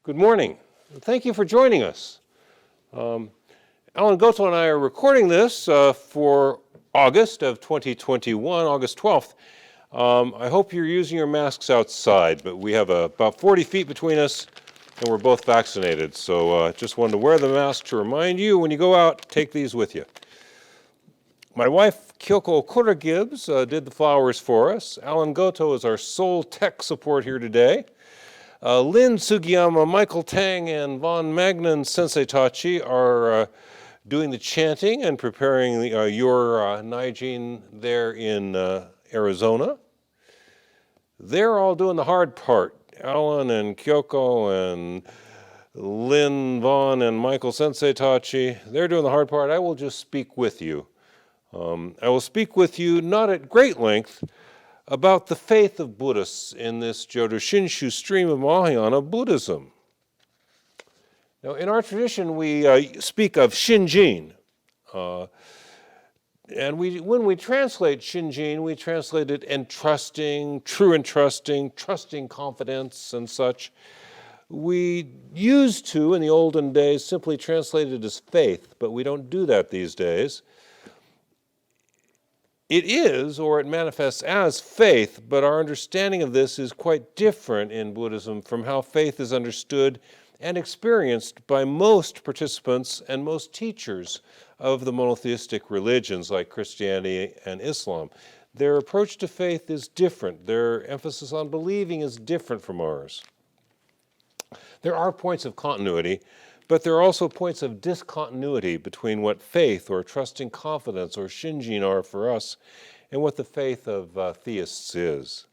Good morning. Thank you for joining us. Alan Goto and I are recording this for August of 2021, August 12th. I hope you're using your masks outside, but we have about 40 feet between us and we're both vaccinated. So just wanted to wear the mask to remind you when you go out, take these with you. My wife, Kyoko Okura Gibbs, did the flowers for us. Alan Goto is our sole tech support here today. Lynn Sugiyama, Michael Tang, and Von Magnan Sensei Tachi are doing the chanting and preparing your Naijin there in Arizona. They're all doing the hard part. Alan and Kyoko and Lynn, Von, and Michael Sensei Tachi, they're doing the hard part. I will just speak with you. I will speak with you not at great length, about the faith of Buddhists in this Jodo Shinshu stream of Mahayana Buddhism. Now, in our tradition, we speak of Shinjin. And when we translate Shinjin, we translate it entrusting, true entrusting, trusting confidence, and such. We used to, in the olden days, simply translate it as faith, but we don't do that these days. It is, or it manifests as faith, but our understanding of this is quite different in Buddhism from how faith is understood and experienced by most participants and most teachers of the monotheistic religions like Christianity and Islam. Their approach to faith is different. Their emphasis on believing is different from ours. There are points of continuity, but there are also points of discontinuity between what faith or trusting confidence or Shinjin are for us and what the faith of theists is.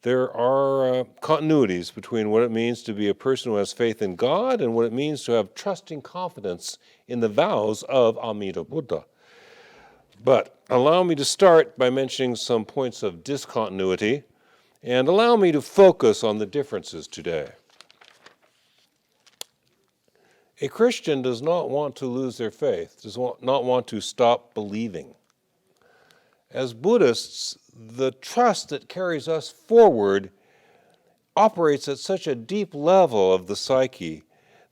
There are continuities between what it means to be a person who has faith in God and what it means to have trusting confidence in the vows of Amida Buddha. But allow me to start by mentioning some points of discontinuity and allow me to focus on the differences today. A Christian does not want to lose their faith, does not want to stop believing. As Buddhists, the trust that carries us forward operates at such a deep level of the psyche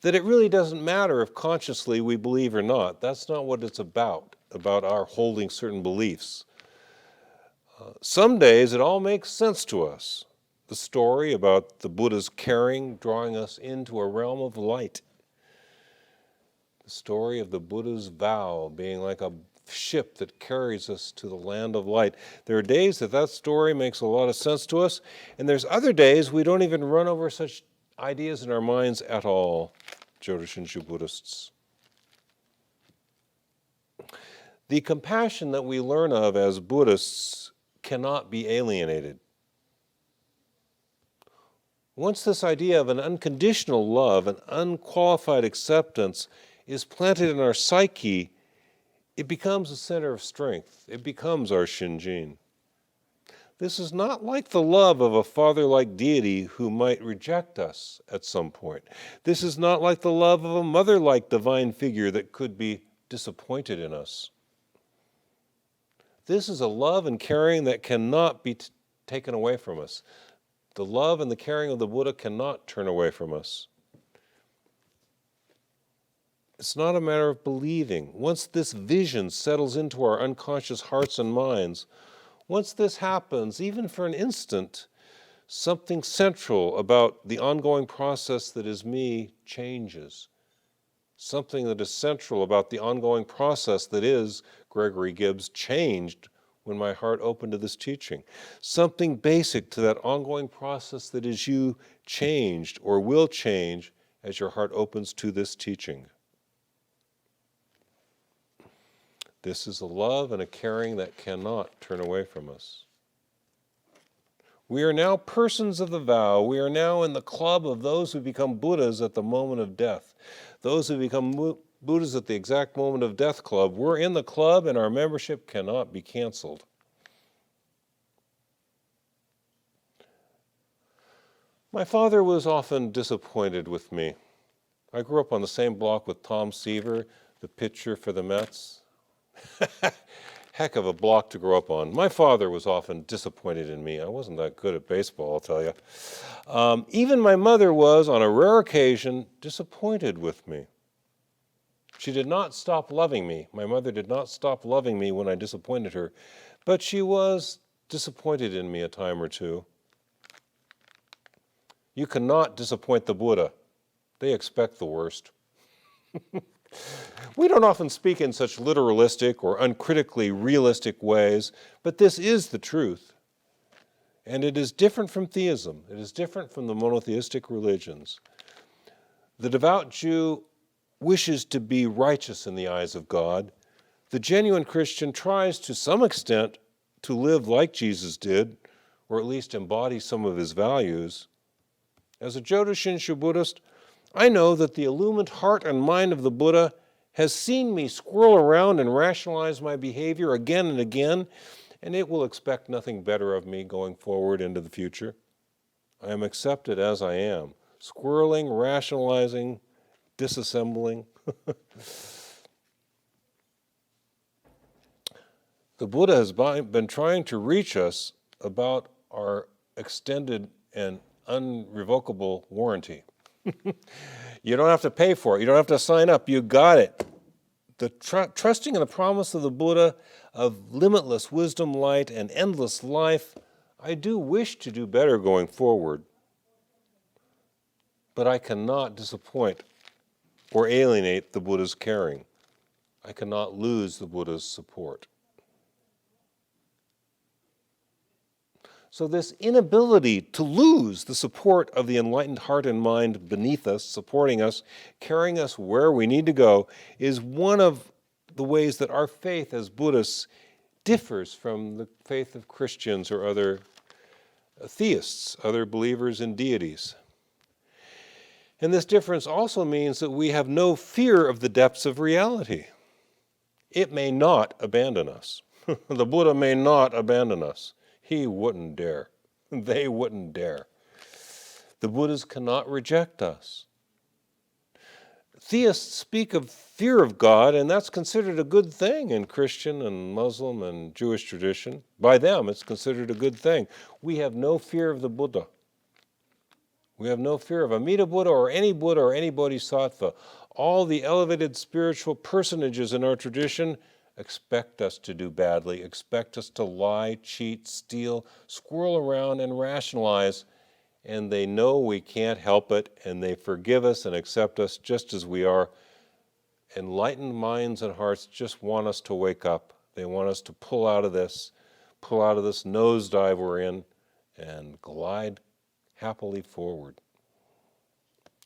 that it really doesn't matter if consciously we believe or not. That's not what it's about our holding certain beliefs. Some days it all makes sense to us. The story about the Buddha's caring, drawing us into a realm of light. The story of the Buddha's vow being like a ship that carries us to the land of light. There are days that story makes a lot of sense to us, and there's other days we don't even run over such ideas in our minds at all, Jodo Shinshu Buddhists. The compassion that we learn of as Buddhists cannot be alienated. Once this idea of an unconditional love, an unqualified acceptance is planted in our psyche, it becomes a center of strength. It becomes our Shinjin. This is not like the love of a father-like deity who might reject us at some point. This is not like the love of a mother-like divine figure that could be disappointed in us. This is a love and caring that cannot be taken away from us. The love and the caring of the Buddha cannot turn away from us. It's not a matter of believing. Once this vision settles into our unconscious hearts and minds, once this happens, even for an instant, something central about the ongoing process that is me changes. Something that is central about the ongoing process that is Gregory Gibbs changed when my heart opened to this teaching. Something basic to that ongoing process that is you changed or will change as your heart opens to this teaching. This is a love and a caring that cannot turn away from us. We are now persons of the vow. We are now in the club of those who become Buddhas at the moment of death. Those who become Buddhas at the exact moment of death club. We're in the club and our membership cannot be canceled. My father was often disappointed with me. I grew up on the same block with Tom Seaver, the pitcher for the Mets. heck of a block to grow up on. My father was often disappointed in me. I wasn't that good at baseball, I'll tell you. Even my mother was, on a rare occasion, disappointed with me. She did not stop loving me. My mother did not stop loving me when I disappointed her, but she was disappointed in me a time or two. You cannot disappoint the Buddha. They expect the worst. We don't often speak in such literalistic or uncritically realistic ways, but this is the truth. And it is different from theism. It is different from the monotheistic religions. The devout Jew wishes to be righteous in the eyes of God. The genuine Christian tries to some extent to live like Jesus did, or at least embody some of his values. As a Jodo Shinshu Buddhist, I know that the illumined heart and mind of the Buddha has seen me squirrel around and rationalize my behavior again and again, and it will expect nothing better of me going forward into the future. I am accepted as I am, squirreling, rationalizing, disassembling. The Buddha has been trying to reach us about our extended and unrevocable warranty. You don't have to pay for it. You don't have to sign up. You got it. The trusting in the promise of the Buddha of limitless wisdom, light, and endless life, I do wish to do better going forward. But I cannot disappoint or alienate the Buddha's caring. I cannot lose the Buddha's support. So this inability to lose the support of the enlightened heart and mind beneath us, supporting us, carrying us where we need to go, is one of the ways that our faith as Buddhists differs from the faith of Christians or other theists, other believers in deities. And this difference also means that we have no fear of the depths of reality. It may not abandon us. The Buddha may not abandon us. He wouldn't dare. They wouldn't dare. The Buddhas cannot reject us. Theists speak of fear of God, and that's considered a good thing in Christian and Muslim and Jewish tradition. By them, it's considered a good thing. We have no fear of the Buddha. We have no fear of Amida Buddha or any Bodhisattva. All the elevated spiritual personages in our tradition expect us to do badly, expect us to lie, cheat, steal, squirrel around, and rationalize, and they know we can't help it, and they forgive us and accept us just as we are. Enlightened minds and hearts just want us to wake up. They want us to pull out of this nosedive we're in, and glide happily forward.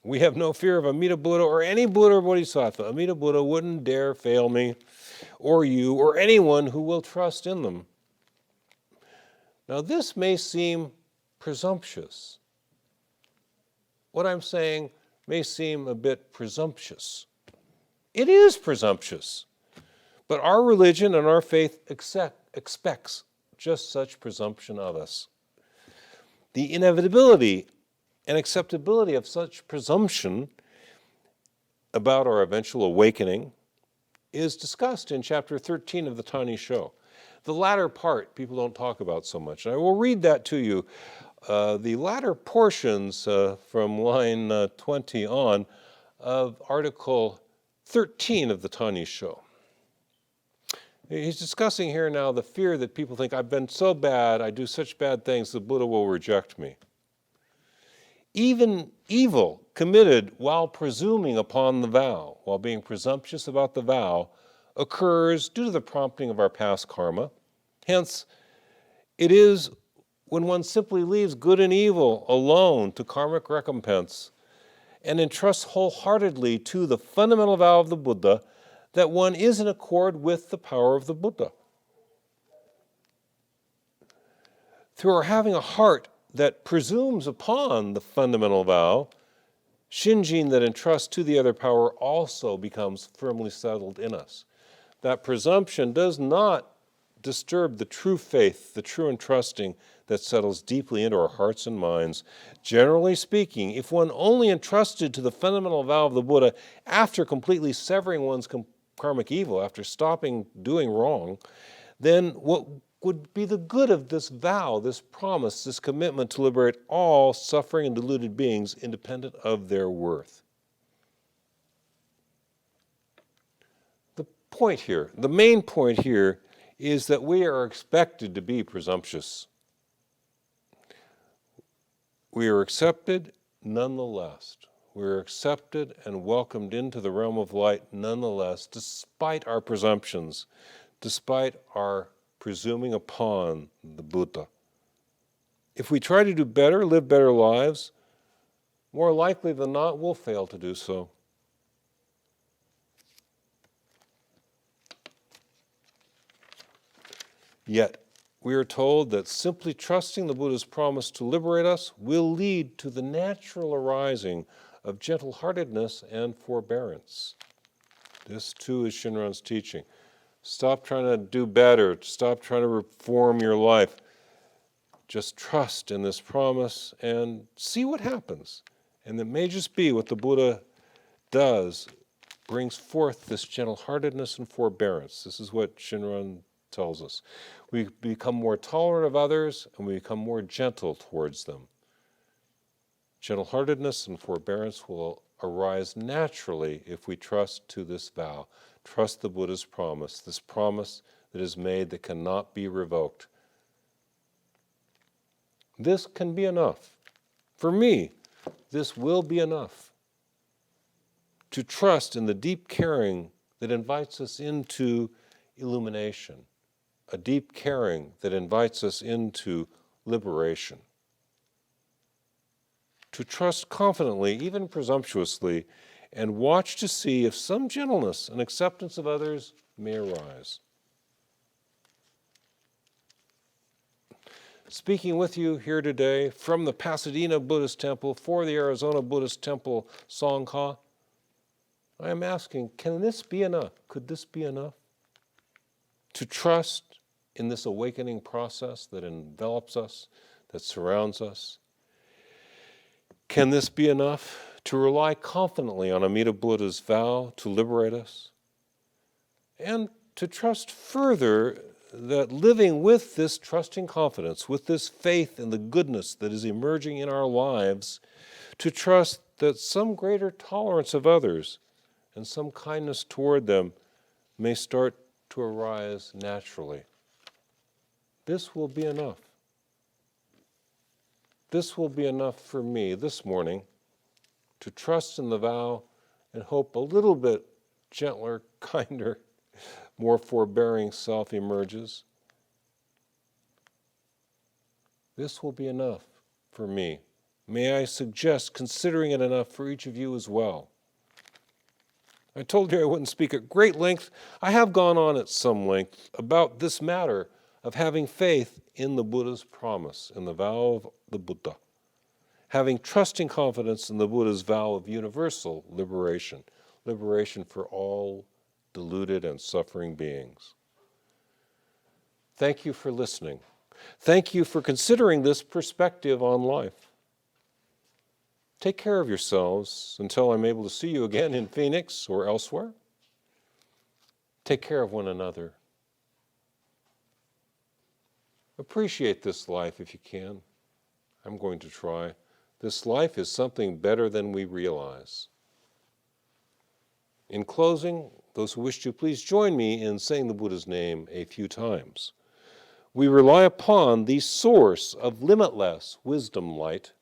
We have no fear of Amida Buddha or any Buddha or Bodhisattva. Amida Buddha wouldn't dare fail me, or you, or anyone who will trust in them. Now this may seem presumptuous. What I'm saying may seem a bit presumptuous. It is presumptuous. But our religion and our faith expects just such presumption of us. The inevitability and acceptability of such presumption about our eventual awakening is discussed in chapter 13 of the Tani Sho. The latter part people don't talk about so much. And I will read that to you. The latter portions from line 20 on of article 13 of the Tani Sho. He's discussing here now the fear that people think, I've been so bad, I do such bad things, the Buddha will reject me. Even evil committed while presuming upon the vow, while being presumptuous about the vow, occurs due to the prompting of our past karma. Hence, it is when one simply leaves good and evil alone to karmic recompense and entrusts wholeheartedly to the fundamental vow of the Buddha that one is in accord with the power of the Buddha. Through our having a heart that presumes upon the fundamental vow, Shinjin that entrusts to the other power also becomes firmly settled in us. That presumption does not disturb the true faith, the true entrusting that settles deeply into our hearts and minds. Generally speaking, if one only entrusted to the fundamental vow of the Buddha after completely severing one's karmic evil, after stopping doing wrong, then what would be the good of this vow, this promise, this commitment to liberate all suffering and deluded beings independent of their worth? The point here, the main point here, is that we are expected to be presumptuous. We are accepted nonetheless. We are accepted and welcomed into the realm of light nonetheless, despite our presumptions, despite our presuming upon the Buddha. If we try to do better, live better lives, more likely than not, we'll fail to do so. Yet, we are told that simply trusting the Buddha's promise to liberate us will lead to the natural arising of gentle-heartedness and forbearance. This too is Shinran's teaching. Stop trying to do better. Stop trying to reform your life. Just trust in this promise and see what happens. And it may just be what the Buddha does, brings forth this gentle-heartedness and forbearance. This is what Shinran tells us. We become more tolerant of others and we become more gentle towards them. Gentle-heartedness and forbearance will arise naturally if we trust to this vow, trust the Buddha's promise, this promise that is made that cannot be revoked. This can be enough. For me, this will be enough to trust in the deep caring that invites us into illumination, a deep caring that invites us into liberation. To trust confidently, even presumptuously, and watch to see if some gentleness and acceptance of others may arise. Speaking with you here today from the Pasadena Buddhist Temple for the Arizona Buddhist Temple Sangha, I am asking, can this be enough? Could this be enough? To trust in this awakening process that envelops us, that surrounds us? Can this be enough to rely confidently on Amida Buddha's vow to liberate us? And to trust further that living with this trusting confidence, with this faith in the goodness that is emerging in our lives, to trust that some greater tolerance of others and some kindness toward them may start to arise naturally. This will be enough. This will be enough for me this morning to trust in the vow and hope a little bit gentler, kinder, more forbearing self emerges. This will be enough for me. May I suggest considering it enough for each of you as well. I told you I wouldn't speak at great length. I have gone on at some length about this matter of having faith in the Buddha's promise, in the vow of the Buddha. Having trusting confidence in the Buddha's vow of universal liberation, liberation for all deluded and suffering beings. Thank you for listening. Thank you for considering this perspective on life. Take care of yourselves until I'm able to see you again in Phoenix or elsewhere. Take care of one another. Appreciate this life if you can. I'm going to try. This life is something better than we realize. In closing, those who wish to, please join me in saying the Buddha's name a few times. We rely upon the source of limitless wisdom light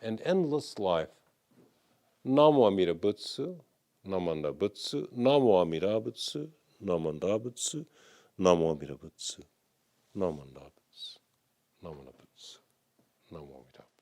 and endless life. Namo Amida Butsu, Namanda Butsu, Namo Amida Butsu, Namanda Butsu, Namo Amida Butsu, Namanda Butsu, Namanda Butsu, Namo Amida Butsu.